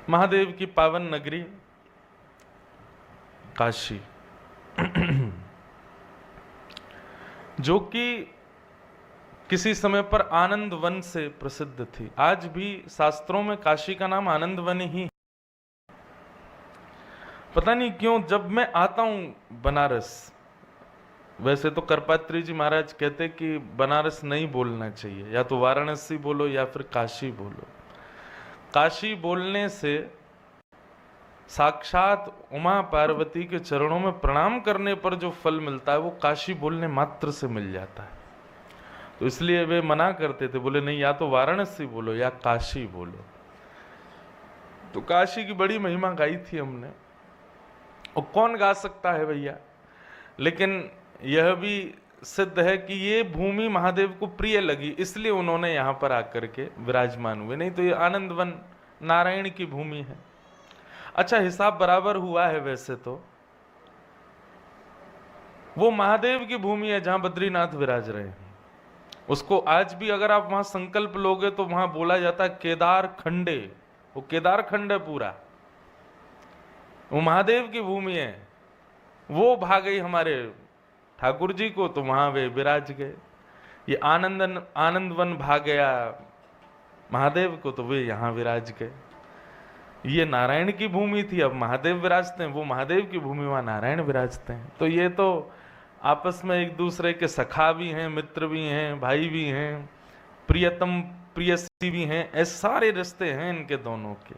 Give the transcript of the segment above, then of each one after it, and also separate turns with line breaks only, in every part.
महादेव की पावन नगरी काशी, जो कि किसी समय पर आनंद वन से प्रसिद्ध थी। आज भी शास्त्रों में काशी का नाम आनंद वन ही है। पता नहीं क्यों जब मैं आता हूं बनारस, वैसे तो करपात्री जी महाराज कहते कि बनारस नहीं बोलना चाहिए, या तो वाराणसी बोलो या फिर काशी बोलो। काशी बोलने से साक्षात उमा पार्वती के चरणों में प्रणाम करने पर जो फल मिलता है वो काशी बोलने मात्र से मिल जाता है। तो इसलिए वे मना करते थे, बोले नहीं, या तो वाराणसी बोलो या काशी बोलो। तो काशी की बड़ी महिमा गाई थी हमने, और कौन गा सकता है भैया। लेकिन यह भी सिद्ध है कि ये भूमि महादेव को प्रिय लगी, इसलिए उन्होंने यहां पर आकर के विराजमान हुए। नहीं तो ये आनंद वन नारायण की भूमि है। अच्छा, हिसाब बराबर हुआ है। वैसे तो वो महादेव की भूमि है जहां बद्रीनाथ विराज रहे हैं। उसको आज भी अगर आप वहां संकल्प लोगे तो वहां बोला जाता है केदार खंडे। वो केदार खंड है पूरा, वो महादेव की भूमि है। वो भागई हमारे ठाकुर जी को, तो वहां वे विराज गए। ये आनंद वन भाग गया महादेव को, तो वे यहां विराज गए। ये नारायण की भूमि थी, अब महादेव विराजते हैं। वो महादेव की भूमि, वहां नारायण विराजते हैं। तो ये तो आपस में एक दूसरे के सखा भी हैं, मित्र भी हैं, भाई भी हैं, प्रियतम प्रियसी भी हैं। ऐसे सारे रिश्ते हैं इनके दोनों के।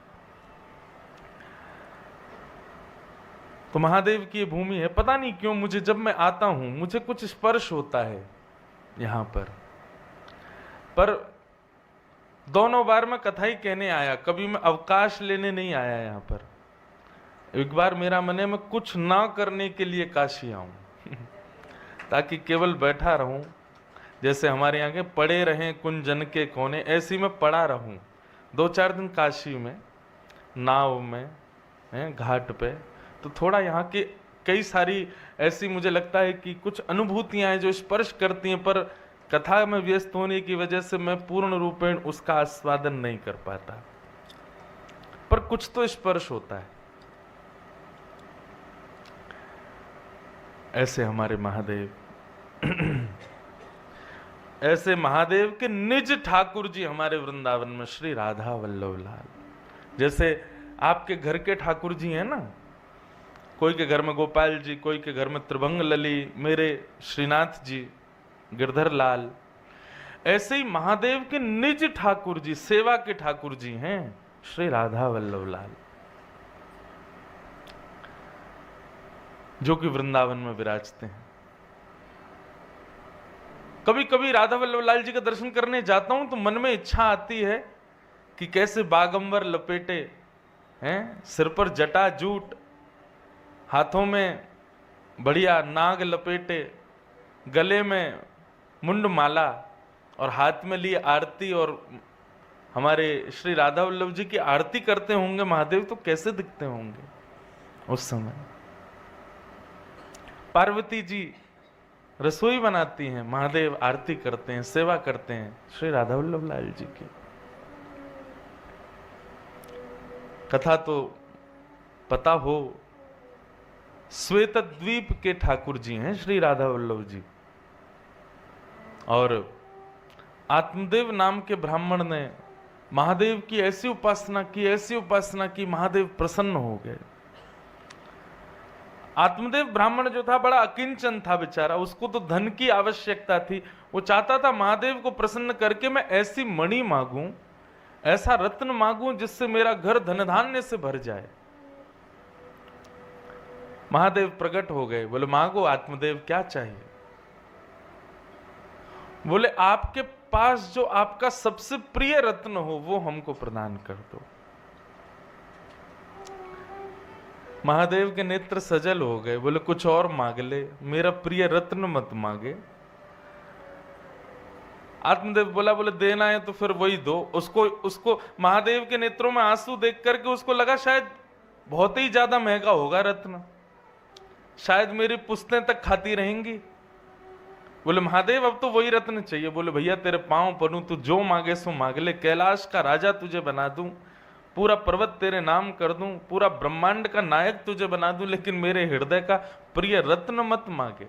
तो महादेव की भूमि है। पता नहीं क्यों मुझे जब मैं आता हूं मुझे कुछ स्पर्श होता है यहां पर दोनों बार मैं कथा ही कहने आया, कभी मैं अवकाश लेने नहीं आया यहां पर। एक बार मेरा मन है मैं कुछ ना करने के लिए काशी आऊं ताकि केवल बैठा रहूं, जैसे हमारे यहाँ के पड़े रहें कुंजन के कोने, ऐसी मैं पड़ा रहूं 2-4 दिन काशी में, नाव में, घाट पे। तो थोड़ा यहाँ के कई सारी ऐसी मुझे लगता है कि कुछ अनुभूतियां हैं जो स्पर्श करती हैं, पर कथा में व्यस्त होने की वजह से मैं पूर्ण रूपेण उसका आस्वादन नहीं कर पाता, पर कुछ तो स्पर्श होता है। ऐसे हमारे महादेव ऐसे महादेव के निज ठाकुर जी हमारे वृंदावन में श्री राधा वल्लभ लाल। जैसे आपके घर के ठाकुर जी हैं ना, कोई के घर में गोपाल जी, कोई के घर में त्रिभंग लली, मेरे श्रीनाथ जी, गिरधर लाल, ऐसे ही महादेव के निज ठाकुर जी, सेवा के ठाकुर जी हैं श्री राधा वल्लभ लाल, जो कि वृंदावन में विराजते हैं। कभी कभी राधा वल्लभ लाल जी का दर्शन करने जाता हूं तो मन में इच्छा आती है कि कैसे बागंबर लपेटे हैं, सिर पर जटा जूट, हाथों में बढ़िया नाग लपेटे, गले में मुंड माला और हाथ में लिए आरती, और हमारे श्री राधा वल्लभ जी की आरती करते होंगे महादेव, तो कैसे दिखते होंगे उस समय। पार्वती जी रसोई बनाती हैं, महादेव आरती करते हैं, सेवा करते हैं श्री राधा वल्लभ लाल जी की। कथा तो पता हो, श्वेत द्वीप के ठाकुर जी हैं श्री राधा वल्लभ जी, और आत्मदेव नाम के ब्राह्मण ने महादेव की ऐसी उपासना की, महादेव प्रसन्न हो गए। आत्मदेव ब्राह्मण जो था बड़ा अकिंचन था बेचारा, उसको तो धन की आवश्यकता थी। वो चाहता था महादेव को प्रसन्न करके मैं ऐसी मणि मांगूं, ऐसा रत्न मांगूं जिससे मेरा घर धन धान्य से भर जाए। महादेव प्रकट हो गए, बोले मांगो आत्मदेव क्या चाहिए। बोले आपके पास जो आपका सबसे प्रिय रत्न हो वो हमको प्रदान कर दो। महादेव के नेत्र सजल हो गए, बोले कुछ और मांग ले, मेरा प्रिय रत्न मत मांगे। आत्मदेव बोले देना है तो फिर वही दो। उसको महादेव के नेत्रों में आंसू देख करके उसको लगा शायद बहुत ही ज्यादा महंगा होगा रत्न, शायद मेरी पुश्तें तक खाती रहेंगी। बोले महादेव अब तो वही रत्न चाहिए। बोले भैया तेरे पांव पड़ूं, तू जो मांगे सो मांग ले, कैलाश का राजा तुझे बना दूं, पूरा पर्वत तेरे नाम कर दूं, पूरा ब्रह्मांड का नायक तुझे बना दूं, लेकिन मेरे हृदय का प्रिय रत्न मत मांगे।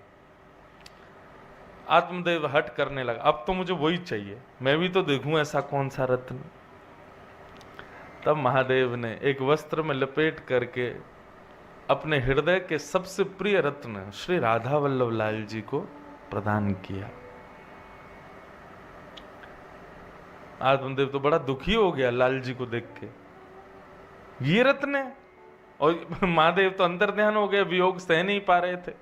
आत्मदेव हट करने लगा, अब तो मुझे वही चाहिए, मैं भी तो देखूं ऐसा कौन सा रत्न। तब महादेव ने एक वस्त्र में लपेट करके अपने हृदय के सबसे प्रिय रत्न श्री राधा वल्लभ लाल जी को प्रदान किया। आत्मदेव तो बड़ा दुखी हो गया लाल जी को देख के, ये रत्न है। और महादेव तो अंतर्ध्यान हो गए, वियोग सह नहीं पा रहे थे।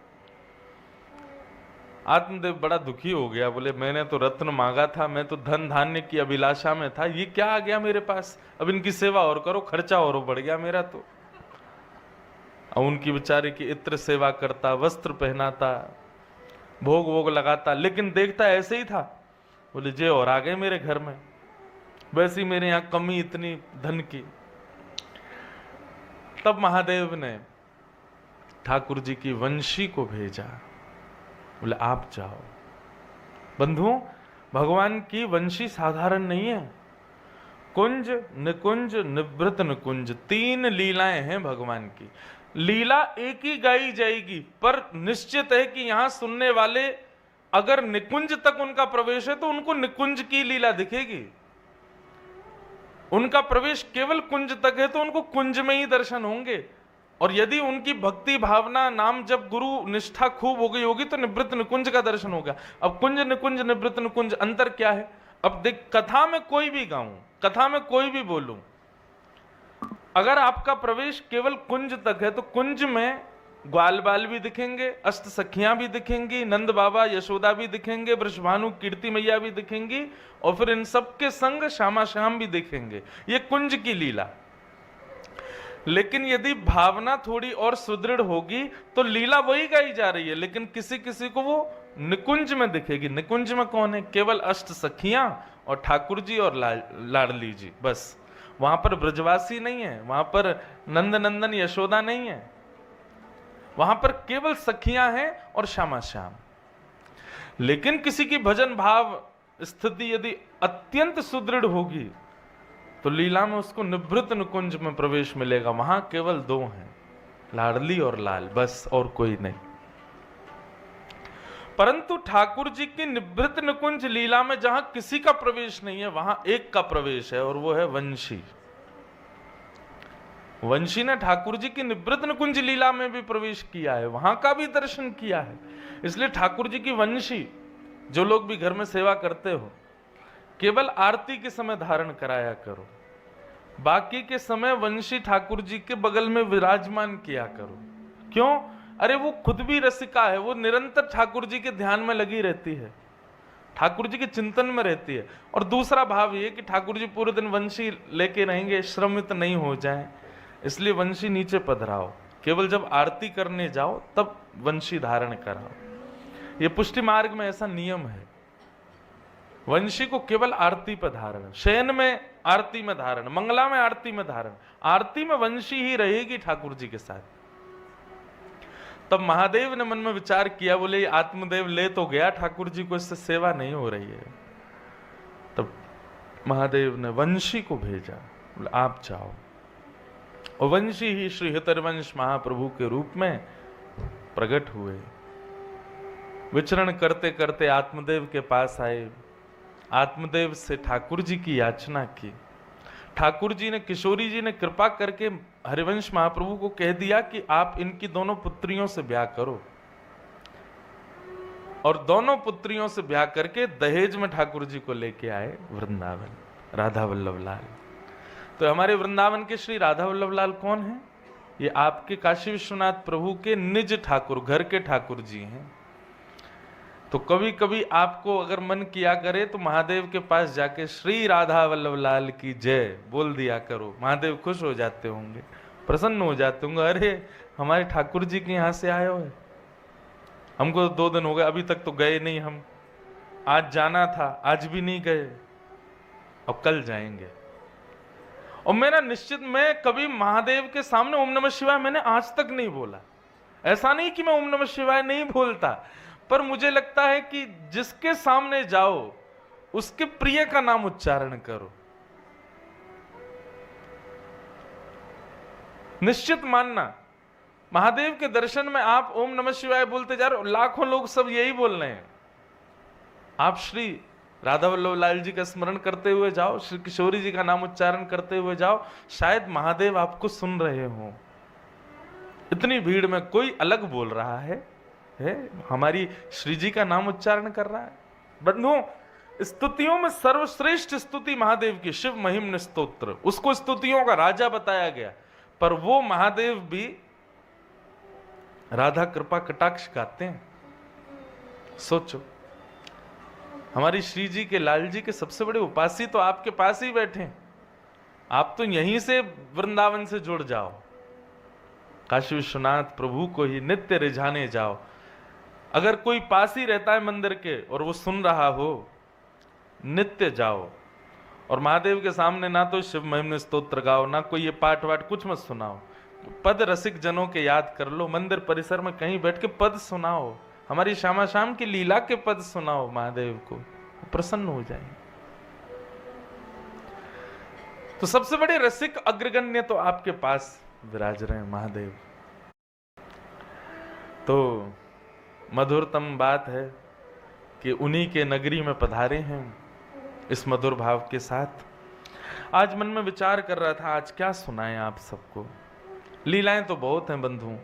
आत्मदेव बड़ा दुखी हो गया, बोले मैंने तो रत्न मांगा था, मैं तो धन धान्य की अभिलाषा में था, ये क्या आ गया मेरे पास, अब इनकी सेवा और करो, खर्चा और बढ़ गया मेरा तो। अब उनकी बेचारे की इत्र सेवा करता, वस्त्र पहनाता, भोग वोग लगाता, लेकिन देखता ऐसे ही था। बोले जे और आ गए मेरे घर में, वैसी मेरे यहां कमी इतनी धन की। तब महादेव ने ठाकुर जी की वंशी को भेजा, बोले आप जाओ। बंधुओं, भगवान की वंशी साधारण नहीं है। कुंज, निकुंज, निवृत्त निकुंज, 3 लीलाएं हैं भगवान की। लीला एक ही गाई जाएगी, पर निश्चित है कि यहां सुनने वाले अगर निकुंज तक उनका प्रवेश है तो उनको निकुंज की लीला दिखेगी। उनका प्रवेश केवल कुंज तक है तो उनको कुंज में ही दर्शन होंगे। और यदि उनकी भक्ति भावना, नाम जब गुरु निष्ठा खूब हो गई होगी तो निवृत्त निकुंज का दर्शन होगा। अब कुंज निकुंज निवृत्त निकुंज अंतर क्या है? अब देख, कथा में कोई भी गाऊं, कथा में कोई भी बोलूं, अगर आपका प्रवेश केवल कुंज तक है तो कुंज में ग्वाल बाल भी दिखेंगे, अष्ट सखियां भी दिखेंगी, नंद बाबा यशोदा भी दिखेंगे, वृषभानु कीर्ति मैया भी दिखेंगी, और फिर इन सबके संग श्यामा श्याम भी दिखेंगे। ये कुंज की लीला। लेकिन यदि भावना थोड़ी और सुदृढ़ होगी तो लीला वही गाई जा रही है, लेकिन किसी किसी को वो निकुंज में दिखेगी। निकुंज में कौन है? केवल अष्ट सखियां और ठाकुर जी और लाडली जी, बस। वहां पर ब्रजवासी नहीं है, वहां पर नंद नंदन यशोदा नहीं है, वहां पर केवल सखियां हैं और श्यामा श्याम। लेकिन किसी की भजन भाव स्थिति यदि अत्यंत सुदृढ़ होगी तो लीला में उसको निवृत्त निकुंज में प्रवेश मिलेगा। वहां केवल 2 हैं, लाडली और लाल, बस, और कोई नहीं। परंतु ठाकुर जी की निवृत्त निकुंज लीला में जहां किसी का प्रवेश नहीं है, वहां एक का प्रवेश है, और वो है वंशी। वंशी ने ठाकुर जी की निवृत्त निकुंज लीला में भी प्रवेश किया है, वहां का भी दर्शन किया है। इसलिए ठाकुर जी की वंशी, जो लोग भी घर में सेवा करते हो, केवल आरती के समय धारण कराया करो, बाकी के समय वंशी ठाकुर जी के बगल में विराजमान किया करो। क्यों? अरे वो खुद भी रसिका है, वो निरंतर ठाकुर जी के ध्यान में लगी रहती है, ठाकुर जी के चिंतन में रहती है। और दूसरा भाव ये कि ठाकुर जी पूरे दिन वंशी लेके रहेंगे, श्रमित नहीं हो जाए, इसलिए वंशी नीचे पधराओ, केवल जब आरती करने जाओ तब वंशी धारण कराओ। ये पुष्टि मार्ग में ऐसा नियम है, वंशी को केवल आरती पर धारण, शयन में आरती में धारण, मंगला में आरती में धारण, आरती में वंशी ही रहेगी ठाकुर जी के साथ। तब महादेव ने मन में विचार किया, बोले आत्मदेव ले तो गया ठाकुर जी को, इससे सेवा नहीं हो रही है। तब महादेव ने वंशी को भेजा, बोले आप जाओ। और वंशी ही श्री हितरवंश महाप्रभु के रूप में प्रकट हुए। विचरण करते करते आत्मदेव के पास आए, आत्मदेव से ठाकुर जी की याचना की। ठाकुर जी ने, किशोरी जी ने कृपा करके हरिवंश महाप्रभु को कह दिया कि आप इनकी दोनों पुत्रियों से ब्याह करो, और दोनों पुत्रियों से ब्याह करके दहेज में ठाकुर जी को लेके आए वृंदावन, राधा वल्लभ लाल। तो हमारे वृंदावन के श्री राधा वल्लभ लाल कौन है? ये आपके काशी विश्वनाथ प्रभु के निज ठाकुर, घर के ठाकुर जी हैं। तो कभी कभी आपको अगर मन किया करे तो महादेव के पास जाके श्री राधा वल्लभ लाल की जय बोल दिया करो, महादेव खुश हो जाते होंगे, प्रसन्न हो जाते होंगे। अरे हमारे ठाकुर जी के यहाँ से आए हो, हमको 2 दिन हो गए, अभी तक तो गए नहीं, हम आज जाना था, आज भी नहीं गए, अब कल जाएंगे। और मेरा निश्चित, मैं कभी महादेव के सामने ओम नमः शिवाय मैंने आज तक नहीं बोला। ऐसा नहीं कि मैं ओम नमः शिवाय नहीं बोलता, पर मुझे लगता है कि जिसके सामने जाओ उसके प्रिय का नाम उच्चारण करो। निश्चित मानना, महादेव के दर्शन में आप ओम नमः शिवाय बोलते जा रहे हो, लाखों लोग सब यही बोल रहे हैं। आप श्री राधा वल्लभ लाल जी का स्मरण करते हुए जाओ, श्री किशोरी जी का नाम उच्चारण करते हुए जाओ, शायद महादेव आपको सुन रहे हो। इतनी भीड़ में कोई अलग बोल रहा है हमारी श्री जी का नाम उच्चारण कर रहा है। बंधुओं, स्तुतियों में सर्वश्रेष्ठ स्तुति महादेव की शिव महिम्न स्तोत्र, उसको स्तुतियों का राजा बताया गया, पर वो महादेव भी राधा कृपा कटाक्ष गाते हैं। सोचो, हमारी श्री जी के लाल जी के सबसे बड़े उपासी तो आपके पास ही बैठे हैं। आप तो यहीं से वृंदावन से जुड़ जाओ, काशी विश्वनाथ प्रभु को ही नित्य रिझाने जाओ। अगर कोई पास ही रहता है मंदिर के और वो सुन रहा हो, नित्य जाओ और महादेव के सामने ना तो शिव महिम्न स्तोत्र गाओ, ना कोई ये पाठ वाठ कुछ मत सुनाओ, पद रसिक जनों के याद कर लो, मंदिर परिसर में कहीं बैठ के पद सुनाओ, हमारी श्यामा शाम की लीला के पद सुनाओ, महादेव को प्रसन्न हो जाएंगे। तो सबसे बड़े रसिक अग्रगण्य तो आपके पास विराज रहे हैं महादेव। तो मधुरतम बात है कि उन्हीं के नगरी में पधारे हैं इस मधुर भाव के साथ। आज मन में विचार कर रहा था, आज क्या सुनाएं आप सबको। लीलाएं तो बहुत हैं बंधु,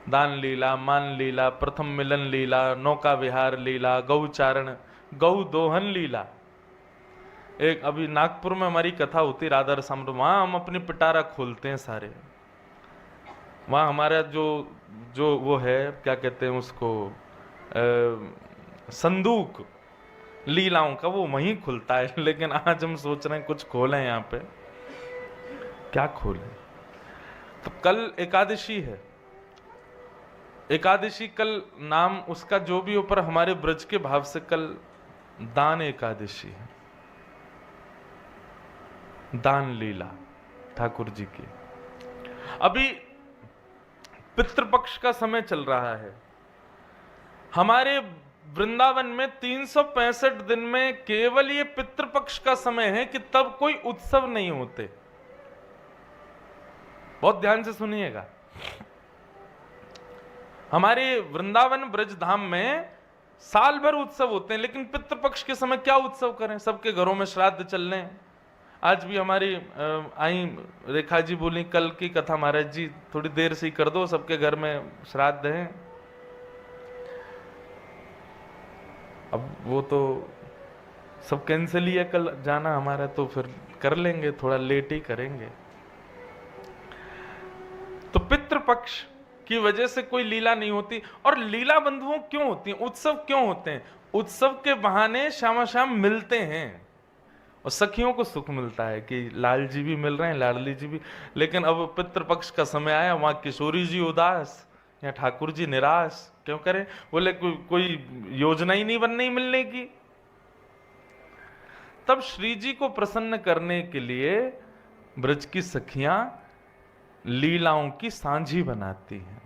दान लीला, मान लीला, प्रथम मिलन लीला, नौका विहार लीला, गौचारण, गौ दोहन लीला। एक अभी नागपुर में हमारी कथा होती राधा रसामृत, वहां हम अपनी पिटारा खोलते हैं सारे। वहां हमारा जो वो है, क्या कहते हैं उसको, संदूक लीलाओं का, वो वहीं खुलता है। लेकिन आज हम सोच रहे हैं कुछ खोलें यहाँ पे। क्या खोलें? तो कल एकादशी है, एकादशी कल नाम उसका जो भी ऊपर हमारे ब्रज के भाव से कल दान एकादशी है, दान लीला ठाकुर जी की। अभी पितृपक्ष का समय चल रहा है। हमारे वृंदावन में 365 दिन में केवल ये पितृपक्ष का समय है कि तब कोई उत्सव नहीं होते। बहुत ध्यान से सुनिएगा। हमारे वृंदावन ब्रज धाम में साल भर उत्सव होते हैं, लेकिन पितृपक्ष के समय क्या उत्सव करें? सबके घरों में श्राद्ध चल रहे हैं। आज भी हमारी आई रेखा जी बोली कल की कथा, महाराज जी थोड़ी देर से ही कर दो, सबके घर में श्राद्ध है। अब वो तो सब कैंसिल ही है कल जाना हमारा, तो फिर कर लेंगे, थोड़ा लेट ही करेंगे। तो पितृपक्ष की वजह से कोई लीला नहीं होती। और लीला बंधुओं क्यों होती हैं? उत्सव क्यों होते हैं? उत्सव के बहाने श्यामा श्याम मिलते हैं और सखियों को सुख मिलता है कि लाल जी भी मिल रहे हैं, लाडली जी भी। लेकिन अब पितृपक्ष का समय आया, वहां किशोरी जी उदास या ठाकुर जी निराश। क्यों करें? बोले कोई योजना ही नहीं बन रही मिलने की। तब श्री जी को प्रसन्न करने के लिए ब्रज की सखियां लीलाओं की सांझी बनाती हैं।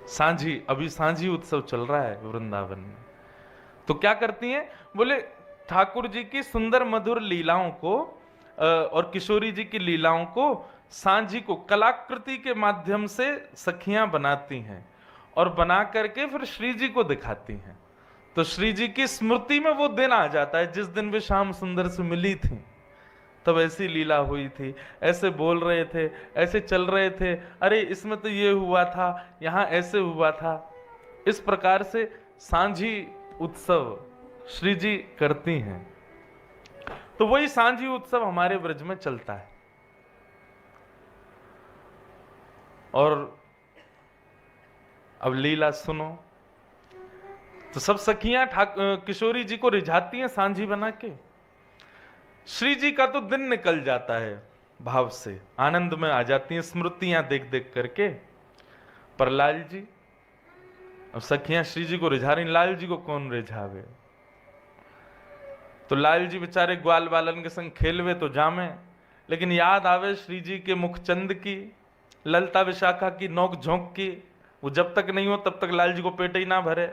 सांझी, अभी सांझी उत्सव चल रहा है वृंदावन में। तो क्या करती हैं? बोले ठाकुर जी की सुंदर मधुर लीलाओं को और किशोरी जी की लीलाओं को सांझी को कलाकृति के माध्यम से सखियां बनाती हैं और बना करके फिर श्री जी को दिखाती हैं। तो श्री जी की स्मृति में वो दिन आ जाता है जिस दिन वे श्याम सुंदर से मिली थी, तब ऐसी लीला हुई थी, ऐसे बोल रहे थे, ऐसे चल रहे थे, अरे इसमें तो ये हुआ था, यहां ऐसे हुआ था। इस प्रकार से सांझी उत्सव श्री जी करती हैं। तो वही सांझी उत्सव हमारे ब्रज में चलता है। और अब लीला सुनो। तो सब सखियां किशोरी जी को रिझाती हैं सांझी बना के। श्री जी का तो दिन निकल जाता है भाव से, आनंद में आ जाती हैं स्मृतियां देख देख करके। पर लाल जी, अब सखियां श्री जी को रिझा रही, लाल जी को कौन रिझावे? तो लाल जी बेचारे ग्वाल बालन के संग खेलवे तो जामे, लेकिन याद आवे श्री जी के मुखचंद की, ललता विशाखा की नोक झोंक की। वो जब तक नहीं हो तब तक लाल जी को पेट ही ना भरे।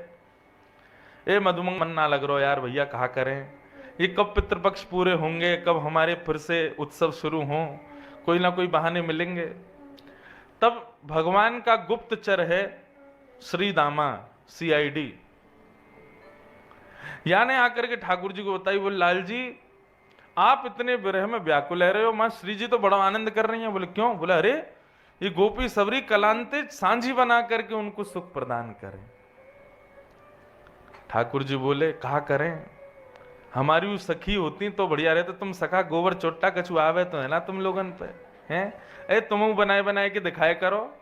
ए मधुमंग, मन ना लग रहा यार भैया, कहा करें? ये कब पितृपक्ष पूरे होंगे, कब हमारे फिर से उत्सव शुरू हों? कोई ना कोई बहाने मिलेंगे। तब भगवान का गुप्तचर है श्री दामा CID, यानी आकर के ठाकुर जी को बताई, बोले लाल जी आप इतने विरह में व्याकुल रहे हो, मां श्री जी तो बड़ा आनंद कर रही हैं। बोले क्यों? बोले अरे ये गोपी सबरी कलांते सांझी बना करके उनको सुख प्रदान करें। ठाकुर जी बोले कहा करें, हमारी वो सखी होती तो बढ़िया रहते, तुम सखा गोबर चोट्टा कछु आवे तो है ना तुम लोगन पे हैं, ए तुम बनाए बनाए के दिखाए करो।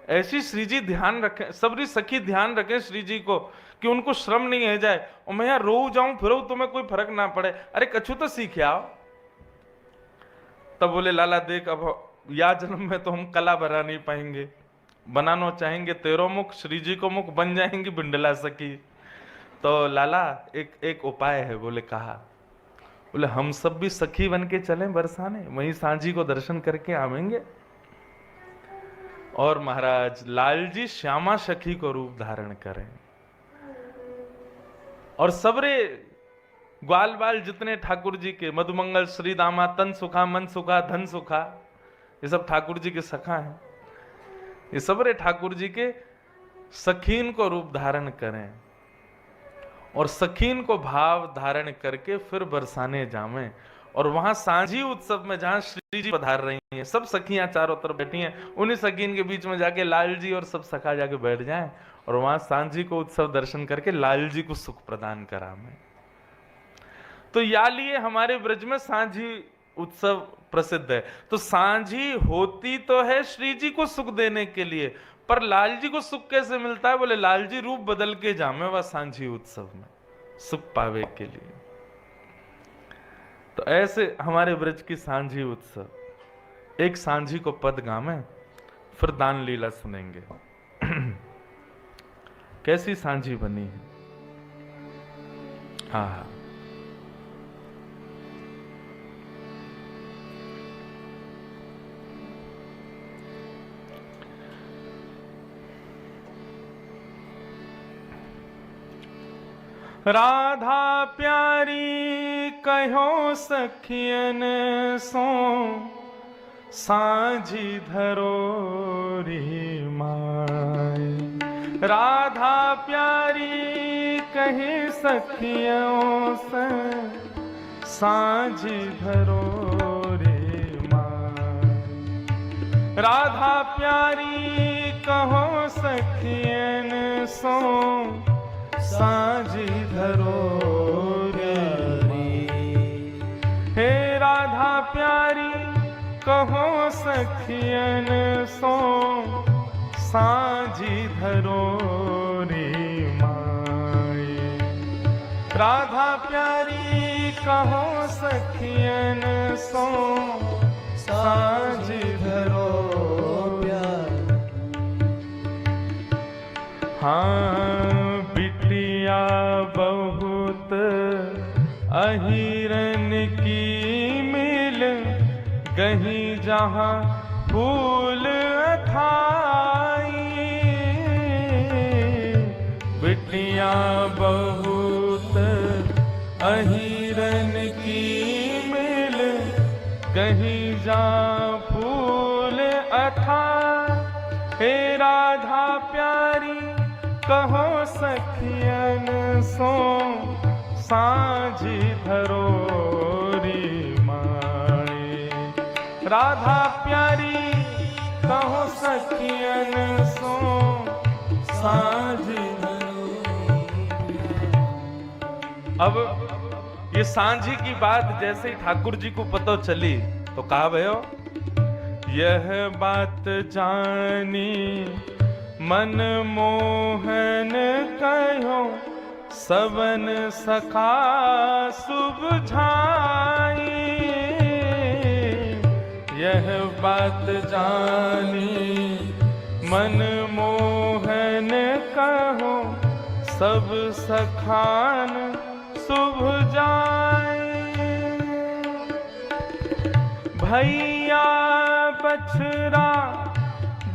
ऐसी श्री जी ध्यान रखें, सबरी सखी ध्यान रखें श्री जी को कि उनको श्रम नहीं है जाए, और मैं यहाँ रो जाऊं फिर तुम्हें कोई फर्क ना पड़े, अरे कछु तो सीखे आओ। तब बोले लाला देख अब या जन्म में तो हम कला बना नहीं पाएंगे, बनाना चाहेंगे तेरो मुख, श्री जी को मुख बन जाएंगी बिंडला सखी। तो लाला एक उपाय है। बोले कहा? बोले हम सब भी सखी बन के चलें बरसाने, वहीं सांझी को दर्शन करके आवेंगे। और महाराज लाल जी श्यामा सखी को रूप धारण करें, और सबरे ग्वाल बाल जितने ठाकुर जी के, मधुमंगल, श्री दामा, तन सुखा, मन सुखा, धन सुखा, ये सब ठाकुर जी के सखा हैं। ये सबरे ठाकुर जी के सखीन को रूप धारण करें, और सखीन को भाव धारण करके फिर बरसाने जावें। और वहां सांझी उत्सव में जहां श्री जी पधार रही हैं, सब सखियां चारों तरफ बैठी हैं, उन्हीं सखीन के बीच में जाके लाल जी और सब सखा जाके बैठ जाएं, और वहां सांझी को उत्सव दर्शन करके लाल जी को सुख प्रदान करावें। तो या लिए हमारे ब्रज में सांझी उत्सव प्रसिद्ध है। तो सांझी होती तो है श्री जी को सुख देने के लिए, पर लाल जी को सुख कैसे मिलता है? बोले लाल जी रूप बदल के जामे वह सांझी उत्सव में सुख पावे के लिए। तो ऐसे हमारे ब्रज की सांझी उत्सव, एक सांझी को पद गामे, फिर दान लीला सुनेंगे। कैसी सांझी बनी है। हाँ, राधा प्यारी कहो सखियन सो, सांझी धरो री माय। राधा प्यारी कहे सखियों से, सांझी धरो रे माय। राधा प्यारी कहो सखियन सो, सांझी धरो रे। हे राधा प्यारी कहो सखियन सो, सांझी धरो रे माय। राधा प्यारी कहो सखियन सो, सांझी धरो प्यार। हाँ बहुत अहिरन की मिल, कहीं जहाँ फूल अथाई। बिटिया बहुत अहिरन की मिल, कहीं जहाँ फूल अथाई। हे राधा प्यारी कहो सखियन सो, सांझी धरो री माय। राधा प्यारी कहो सखियन सो, सांझी धरो। अब ये सांझी की बात जैसे ही ठाकुर जी को पता चली तो कहा भयो, यह बात जानी मन मोहन कहो, सबन सखा सुबझाई। यह बात जानी मन मोहन कहो, सब सखान सुबझाई। भैया बछड़ा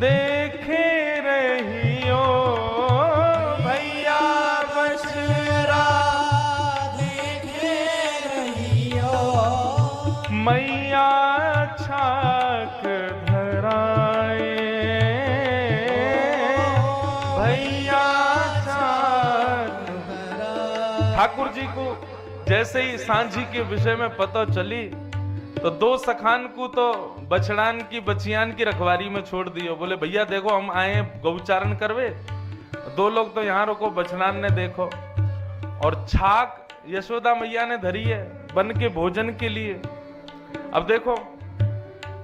देखे रहियो, भैया बछड़ा देखे रहियो। मैया छा ठाकुर जी को जैसे ही सांझी के विषय में पता चली तो दो सखान को तो बछड़ान की बचियान की रखवारी में छोड़ दियो। बोले भैया देखो हम आए गौचारण करवे, दो लोग तो यहाँ रुको, बछड़ान ने देखो। और छाक यशोदा मैया ने धरी है बन के भोजन के लिए। अब देखो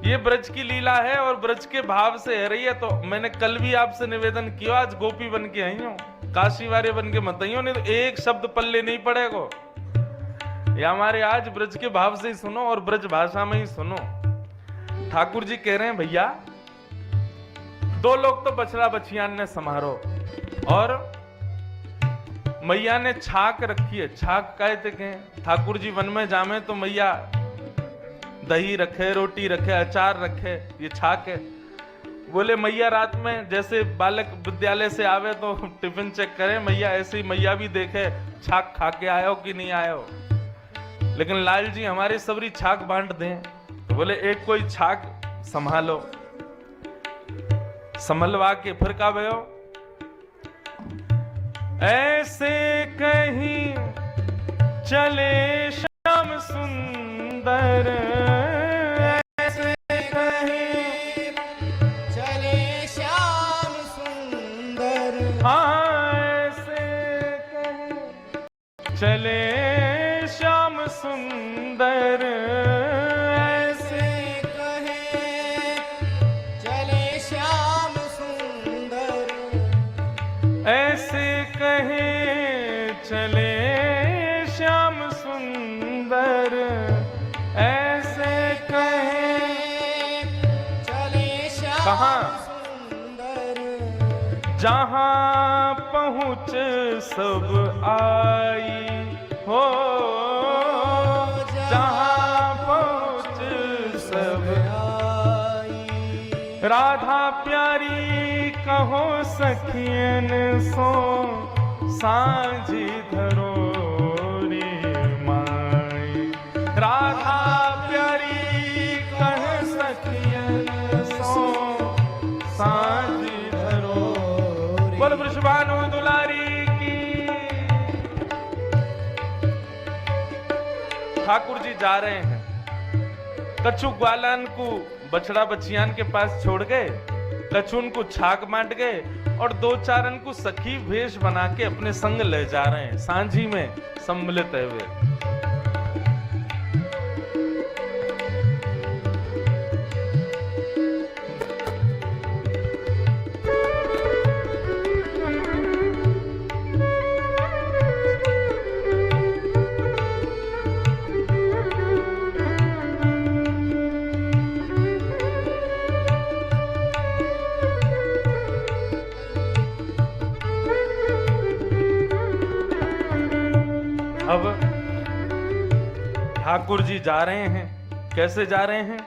ये ब्रज की लीला है और ब्रज के भाव से है रही है। तो मैंने कल भी आपसे निवेदन किया, आज गोपी बन के आई हूं, काशी वारे बन के मत आई हूं, नहीं तो एक शब्द पल्ले नहीं पड़ेगा। ये हमारे आज ब्रज के भाव से ही सुनो और ब्रज भाषा में ही सुनो। ठाकुर जी कह रहे हैं भैया दो लोग तो बछड़ा बछियान ने समारो और मैया ने छाक रखी है। छाक कहते हैं ठाकुर जी वन में जामे तो मैया दही रखे, रोटी रखे, अचार रखे, ये छाक है। बोले मैया रात में जैसे बालक विद्यालय से आवे तो टिफिन चेक करे, मैया ऐसे ही मैया भी देखे छाक खा के आयो कि नहीं आयो। लेकिन लाल जी हमारे सबरी छाक बांट दें, तो बोले एक कोई छाक संभालो। संभलवा के फिर का भयो, ऐसे कहीं चले श्याम सुंदर,
ऐसे कहीं चले श्याम सुंदर,
हाँ ऐसे कहीं चले श्याम सुंदर,
ऐसे कहीं चले श्याम सुंदर,
ऐसे कहे चले श्याम सुंदर, ऐसे कहे
चले श्याम
कहाँ?
सुंदर,
जहां पहुंच सब आई हो, जहां पहुंच सब
आई,
राधा प्यारी कहो सखियन सो सांझी धरो रे माई। राधा प्यारी कह सखियन सो सांझी धरो। बोल वृषभानु दुलारी की। ठाकुर जी जा रहे हैं, कछु ग्वालन को बछड़ा बछियान के पास छोड़ गए, कछुन को छाक बांट गए और दो चारन को सखी भेष बना के अपने संग ले जा रहे हैं सांझी में सम्मिलित हुए। अब ठाकुर जी जा रहे हैं, कैसे जा रहे हैं?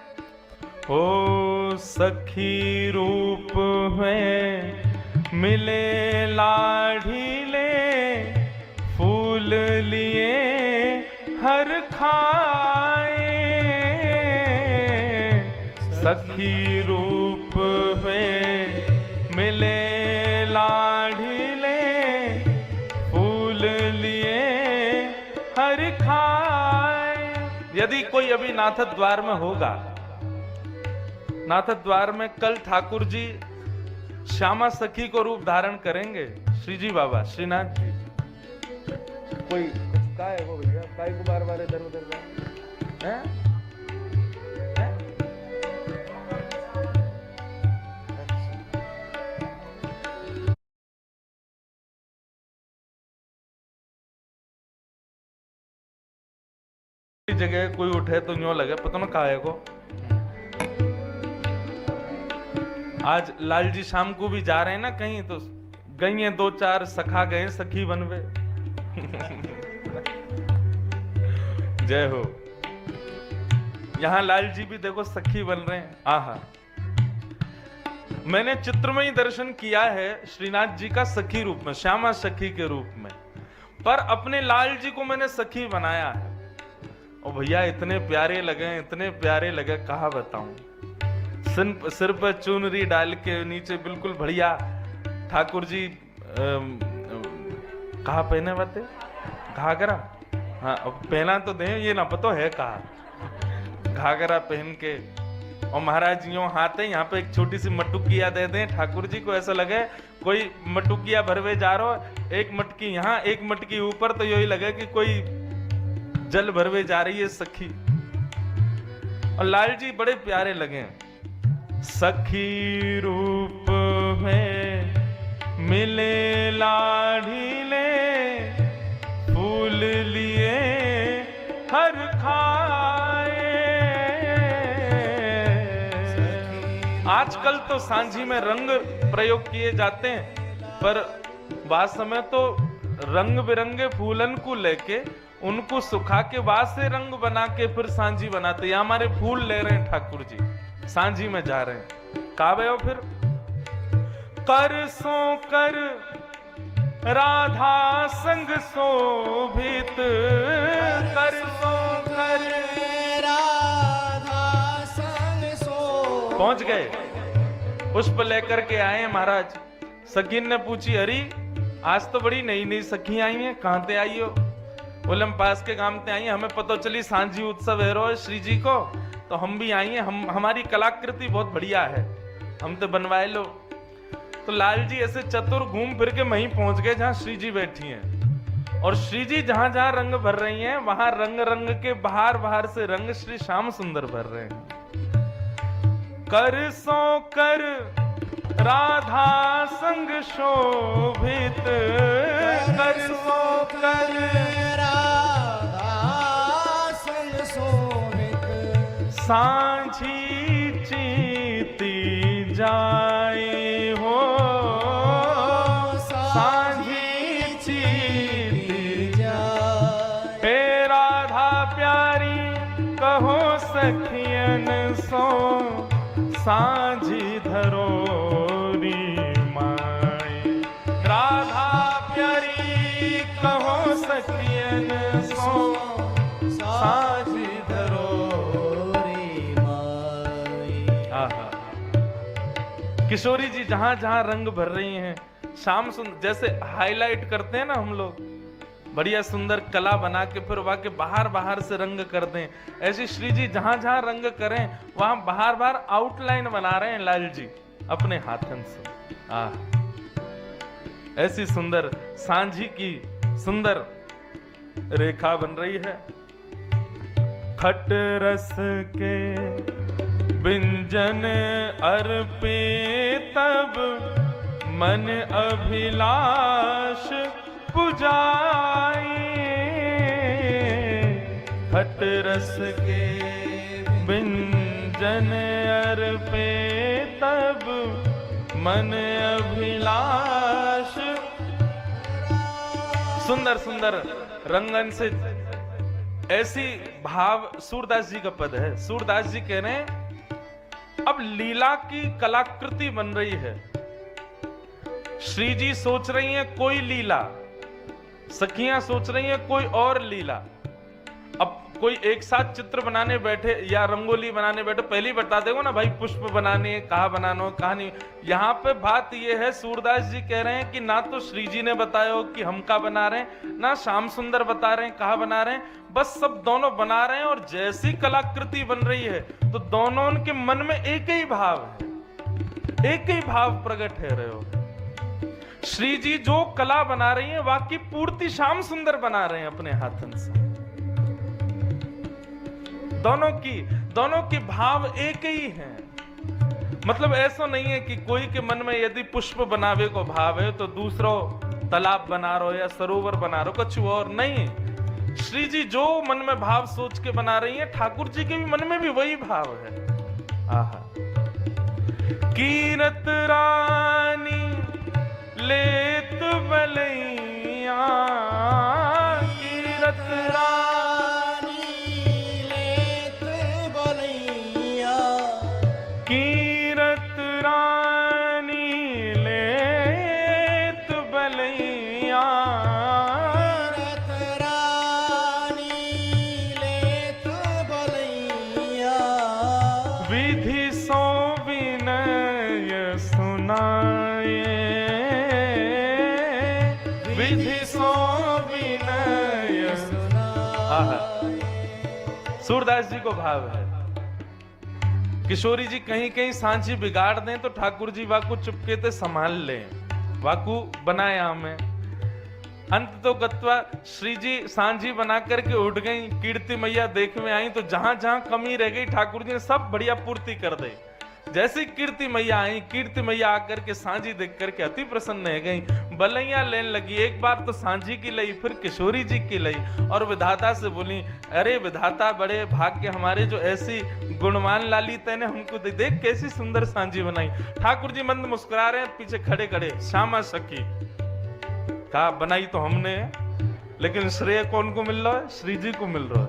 ओ सखी रूप में मिले लाढ़ीले, फूल लिए हर खाए। सखी रूप में मिले लाढ़ीले, फूल लिए हर खाए। यदि कोई अभी नाथ द्वार में होगा, नाथ द्वार में कल ठाकुर जी श्यामा सखी को रूप धारण करेंगे। श्री जी बाबा श्रीनाथ जी कोई का है वो भैया, काय को बार बार इधर उधर हैं? जगह कोई उठे तो यूं लगे पता ना कहा है को। आज लाल जी शाम को भी जा रहे हैं ना कहीं, तो गई हैं दो चार सखा गए सखी बनवे। जय हो। यहां लाल जी भी देखो सखी बन रहे हैं। आहा, मैंने चित्रमयी दर्शन किया है श्रीनाथ जी का सखी रूप में, श्यामा सखी के रूप में, पर अपने लाल जी को मैंने सखी बनाया है। और भैया इतने प्यारे लगे, इतने प्यारे लगे, कहा बताऊं। सिर पर चुनरी डाल के नीचे बिल्कुल बढ़िया ठाकुर जी कहा पहने बाते घाघरा, हाँ अब पहना तो दे, ये ना पता है कहा। घाघरा पहन के और महाराज यूं हाथ है यहाँ पे एक छोटी सी मटुकिया दे दें, ठाकुर जी को ऐसा लगे कोई मटुकिया भरवे जा रहा हो, एक मटकी यहाँ एक मटकी ऊपर, तो यही लगे कि कोई जल भरवे जा रही है सखी। और लाल जी बड़े प्यारे लगे। सखी रूप में मिले लाढ़ीले, फूल लिए हर खाए। आजकल तो सांझी में रंग प्रयोग किए जाते हैं, पर बाद समय तो रंग बिरंगे फूलन को लेके उनको सुखा के बाद से रंग बना के फिर सांझी बनाते। या हमारे फूल ले रहे हैं ठाकुर जी, सांझी में जा रहे हैं। काबे हो फिर कर सो कर राधा संग शोभित, कर सो कर
राधा संग शोभित।
पहुंच गए, पुष्प लेकर के आए महाराज। सखीन ने पूछी, अरे आज तो बड़ी नई नई सखी आई हैं, कहां से आई हो? बोले हम पास के गांव से आई हैं, हमें पता चली सांझी उत्सव है रो श्री जी को, तो हम भी आई हैं। हमारी कलाकृति बहुत बढ़िया है, हम तो बनवाए लो। तो लाल जी ऐसे चतुर घूम फिर के वहीं पहुंच गए जहां श्री जी बैठी हैं। और श्री जी जहां जहां रंग भर रही हैं, वहां रंग रंग के बाहर बाहर से रंग श्री श्याम सुंदर भर रहे हैं। कर सो कर राधा संग शोभित, कर सो कर
राधा संग शोभित।
सांझी चीती जाए हो, सांझी चीती
जाए।
हे राधा प्यारी कहो सखियन सो, सांझी धरोरी माई। राधा प्यारी कहो सखियन सो, सांझी
धरोरी माई।
आहा। किशोरी जी जहां जहां रंग भर रही हैं, शाम सुंदर जैसे हाईलाइट करते हैं ना हम लोग, बढ़िया सुंदर कला बना के फिर वहां के बाहर बाहर से रंग कर दें, ऐसी श्री जी जहां जहां रंग करें वहां बाहर बाहर आउटलाइन बना रहे हैं लाल जी अपने हाथन से। ऐसी सुंदर सांझी की सुंदर रेखा बन रही है। खट रस के व्यंजन अर्पे तब, मन अभिलाष पुजाई। खट रस के व्यंजन अर्पे तब, मन अभिलाष। सुंदर सुंदर रंगन से ऐसी भाव, सूरदास जी का पद है। सूरदास जी कह रहे हैं अब लीला की कलाकृति बन रही है। श्री जी सोच रही हैं कोई लीला, सखियां सोच रही हैं कोई और लीला। अब कोई एक साथ चित्र बनाने बैठे या रंगोली बनाने बैठे, पहले ही बता देगा ना भाई पुष्प बनाने, कहाँ बनाना, कहाँ नहीं। यहाँ पे बात ये है, सूरदास जी कह रहे हैं कि ना तो श्री जी ने बताया हो कि हम का बना रहे हैं, ना श्याम सुंदर बता रहे हैं कहाँ बना रहे हैं, बस सब दोनों बना रहे हैं। और जैसी कलाकृति बन रही है तो दोनों उनके मन में एक ही भाव है, एक ही भाव प्रकट है रहे हो। श्री जी जो कला बना रही है वाकई पूर्ति श्याम सुंदर बना रहे हैं अपने हाथन से। दोनों की भाव एक ही है। मतलब ऐसा नहीं है कि कोई के मन में यदि पुष्प बनावे को भाव है तो दूसरो तालाब बना रहो या सरोवर बना रहो, कुछ और नहीं। श्री जी जो मन में भाव सोच के बना रही है, ठाकुर जी के भी मन में भी वही भाव है। आहा। कीरत रानी लेत बलैया, कीरत
रानी लेत बलैया।
कीरत रानी लेत बलैया।
कीरत रानी लेत बलैया।
विधि सो विनय सुनाए, विधि सो विनय सूरदास जी को भाव है। किशोरी जी कहीं कहीं सांझी बिगाड़ दें तो ठाकुर जी वाकू चुपके ते संभाल लें, वाकू बनाया हमें। अंत तो गत्वा श्री जी सांझी बना करके उठ गई, कीर्ति मैया देख में आई तो जहां जहां कमी रह गई ठाकुर जी ने सब बढ़िया पूर्ति कर दी। जैसी कीर्ति मैया आई, कीर्ति मैया आकर के सांझी देख करके अति प्रसन्न रह गई, बलैया लेने लगी। एक बार तो सांझी की लई, फिर किशोरी जी की लई और विधाता से बोली, अरे विधाता बड़े भाग्य हमारे जो ऐसी गुणवान लाली तैने हमको देख कैसी सुंदर सांझी बनाई। ठाकुर जी मंद मुस्कुरा रहे हैं, पीछे खड़े खड़े श्यामा सखी कहा बनाई तो हमने, लेकिन श्रेय कौन को मिल रहा है? श्री जी को मिल रहा है।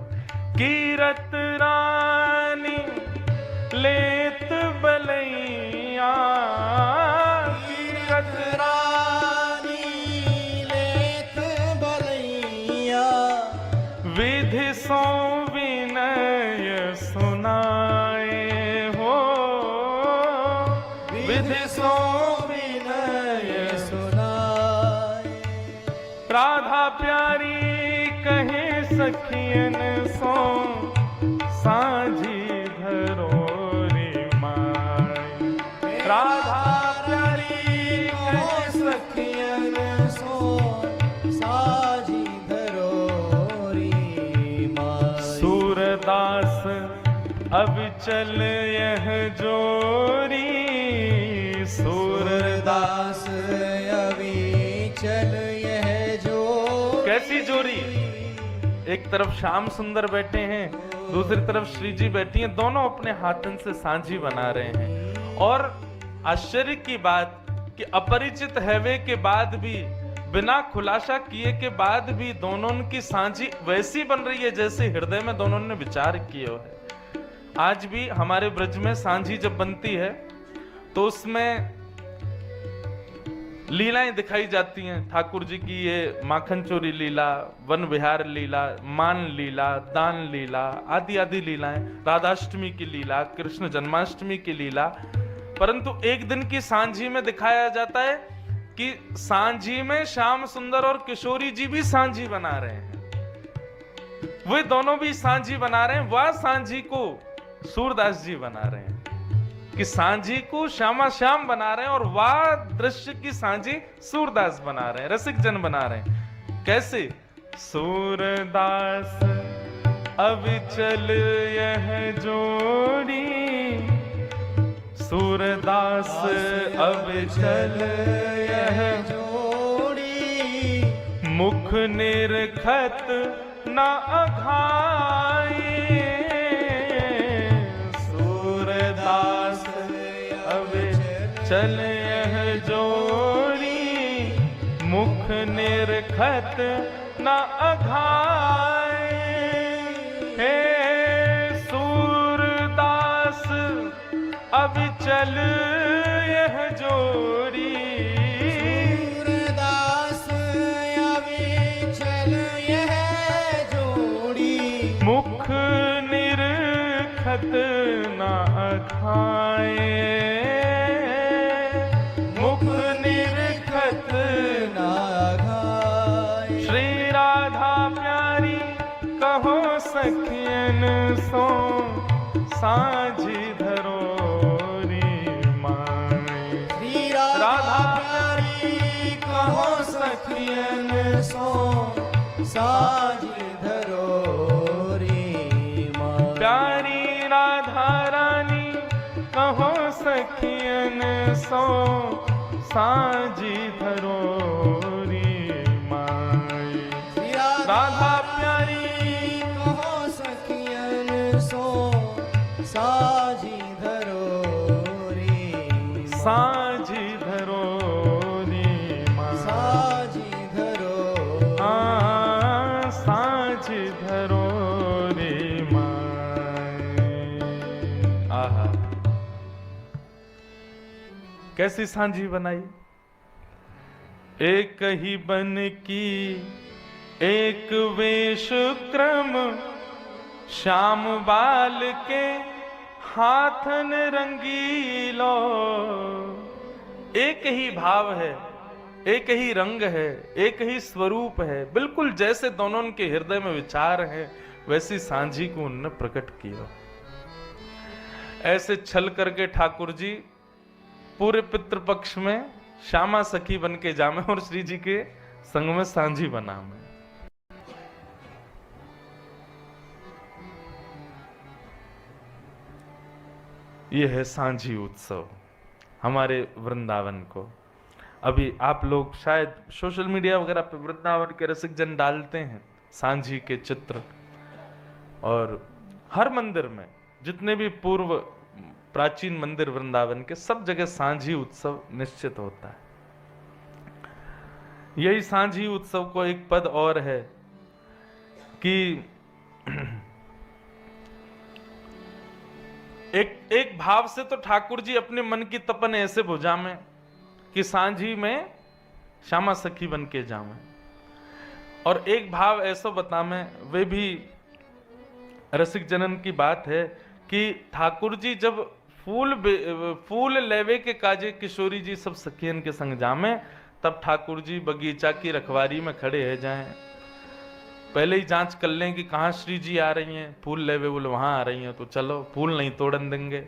कीरत रानी लेत बलैया,
कीरत रानी लेत बलैया,
विधि सो विनय सुनाए हो, विधि सो
विनय सुनाए।
राधा प्यारी कहे सखियन सो, सांझी धरोरी माई। राधा प्यारी कहे
सखियन सो, सांझी धरोरी माई।
सूरदास अब चल यह जोरी,
सूरदास अभी चल यह जो।
कैसी जोरी? एक तरफ श्याम सुंदर बैठे हैं, दूसरी तरफ श्री जी बैठी हैं, दोनों अपने हाथन से सांझी बना रहे हैं। और आश्चर्य की बात कि अपरिचित हैवे के बाद भी, बिना खुलासा किए के बाद भी दोनों की सांझी वैसी बन रही है जैसे हृदय में दोनों ने विचार किए हो है। आज भी हमारे ब्रज में सांझी जब बनती है तो उसमें लीलाएं दिखाई जाती हैं। ठाकुर जी की ये माखन चोरी लीला, वन विहार लीला, मान लीला, दान लीला, आदि आदि लीलाएं, राधाष्टमी की लीला, कृष्ण जन्माष्टमी की लीला। परंतु एक दिन की सांझी में दिखाया जाता है कि सांझी में श्याम सुंदर और किशोरी जी भी सांझी बना रहे हैं। वे दोनों भी सांझी बना रहे हैं, वह सांझी को सूरदास जी बना रहे हैं कि सांझी को श्यामा श्याम बना रहे हैं और वाह दृश्य की सांझी सूरदास बना रहे हैं, रसिक जन बना रहे हैं। कैसे? सूरदास अब चल यह जोड़ी, सूरदास अब चल यह
जोड़ी,
मुख निरखत न अघाए। सूरदास अब चल यह जोड़ी, मुख निरखत न अघाए। हे सूरदास अब चल यह जोड़ी,
सूरदास अभी चल यह जोड़ी,
मुख निरखत न अघाए। मुख निरखत
ना घाए।
श्री राधा प्यारी कहो सखियन सो, सांझी धरोरी माई।
श्री
राधा
प्यारी कहो सखियन सो, सांझी धरोरी माई।
प्यारी राधा रानी कहो सखियन सो, सांझी धरोरी माई।
श्री
राधा प्यारी
कहो सखियन सो, सांझी धरोरी माई।
सांझी धरोरी माई।
सांझी धरोरी
सांझी धरोरी माई। आहा, कैसी सांझी बनाई। एक ही बन की एक वेश क्रम, श्याम बाल के हाथन रंगीलो। एक ही भाव है, एक ही रंग है, एक ही स्वरूप है, बिल्कुल जैसे दोनों के हृदय में विचार है, वैसी सांझी को उनने प्रकट किया। ऐसे छल करके ठाकुर जी पूरे पितृपक्ष में श्यामा सखी बन के जामे और श्री जी के संग में सांझी बना में। यह है सांझी उत्सव हमारे वृंदावन को। अभी आप लोग शायद सोशल मीडिया वगैरह पे वृंदावन के रसिक जन डालते हैं सांझी के चित्र, और हर मंदिर में जितने भी पूर्व प्राचीन मंदिर वृंदावन के सब जगह सांझी उत्सव निश्चित होता है। यही सांझी उत्सव को एक पद और है कि एक भाव से तो ठाकुर जी अपने मन की तपन ऐसे बुझा में कि सांझी में श्यामा सखी बन के जावे, और एक भाव ऐसा बता में वे भी रसिक जनन की बात है कि ठाकुर जी जब फूल लेवे के काजे किशोरी जी सब सखियन के संग जामे, तब ठाकुर जी बगीचा की रखवारी में खड़े है जाएं, पहले ही जांच कर लें कि कहाँ श्री जी आ रही हैं, फूल लेवे बोले वहां आ रही हैं तो चलो फूल नहीं तोड़न देंगे।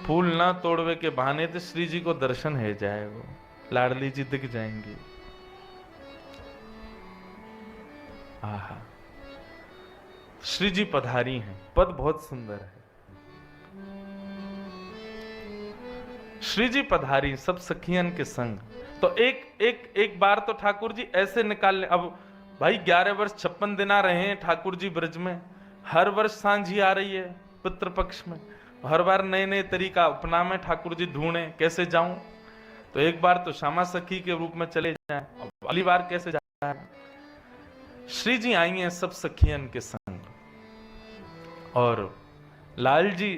फूल ना तोड़वे के बहाने तो श्री जी को दर्शन है जाएगा, लाडली जी दिख जाएंगी। आहा, श्री जी पधारी हैं। पद बहुत सुंदर है। श्री जी पधारी सब सखियन के संग। तो एक बार तो ठाकुर जी ऐसे निकाल ले। अब भाई 11 वर्ष 56 दिन आ रहे हैं ठाकुर जी ब्रज में, हर वर्ष सांझी आ रही है पितृपक्ष में, हर बार नए नए तरीका अपना में ठाकुर जी ढूंढे कैसे जाऊं। तो एक बार तो श्यामा सखी के रूप में चले जाएं, अब अगली बार कैसे जाए। श्री जी आई हैं सब सखियन के संग, और लाल जी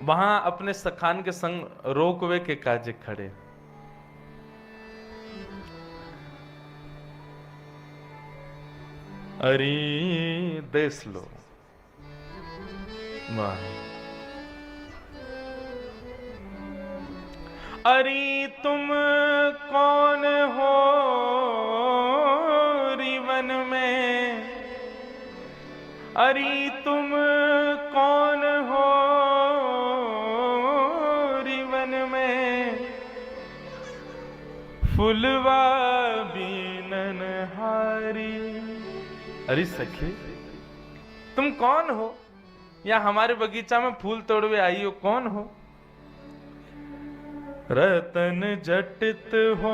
वहां अपने सखान के संग रोकवे के काजे खड़े। अरे देख लो, वाह। अरे तुम कौन हो रिवन में, अरे तुम कौन हो रिवन में, फुलवा बीनन हारी। अरे सखी तुम कौन हो, या हमारे बगीचा में फूल तोड़वे आई हो, कौन हो। रतन जटित हो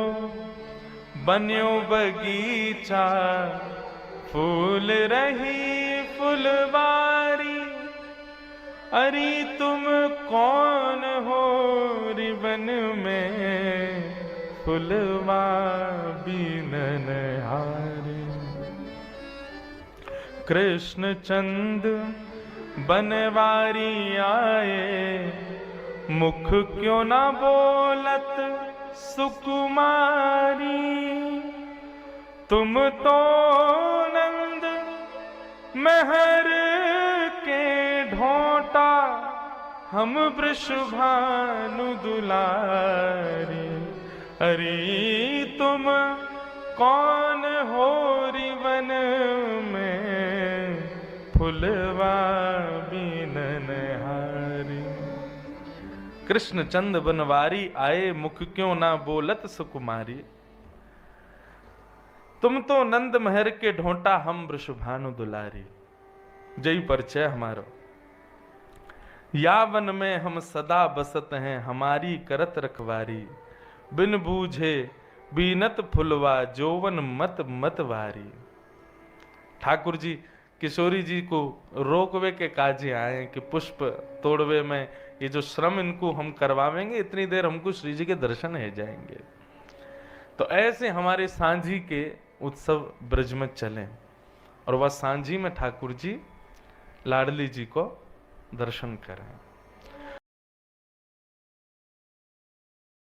बन्यो बगीचा, फूल रही फुलवारी। अरे तुम कौन हो रिबन में, फुलवा बीनन हारी। कृष्ण चंद बनवारी आए, मुख क्यों ना बोलत सुकुमारी। तुम तो नंद महर के ढोंटा, हम वृषभानु दुलारी। अरे तुम कौन हो रिवन में, फुलवा बीनन हारी। कृष्ण चंद बनवारी आए, मुख क्यों ना बोलत सुकुमारी। तुम तो नंद महर के ढोंटा, हम वृषभानु दुलारी। जय परिचय हमारो। यावन में हम सदा बसत हैं, हमारी करत रखवारी। बिन बूझे बीनत फुलवा, जोवन मत मतवारी। ठाकुर जी किशोरी जी को रोकवे के काजे आए कि पुष्प तोड़वे में ये जो श्रम इनको हम करवावेंगे, इतनी देर हमको श्री जी के दर्शन है जाएंगे। तो ऐसे हमारे सांझी के उत्सव ब्रज में चले, और वह सांझी में ठाकुर जी लाडली जी को दर्शन करें।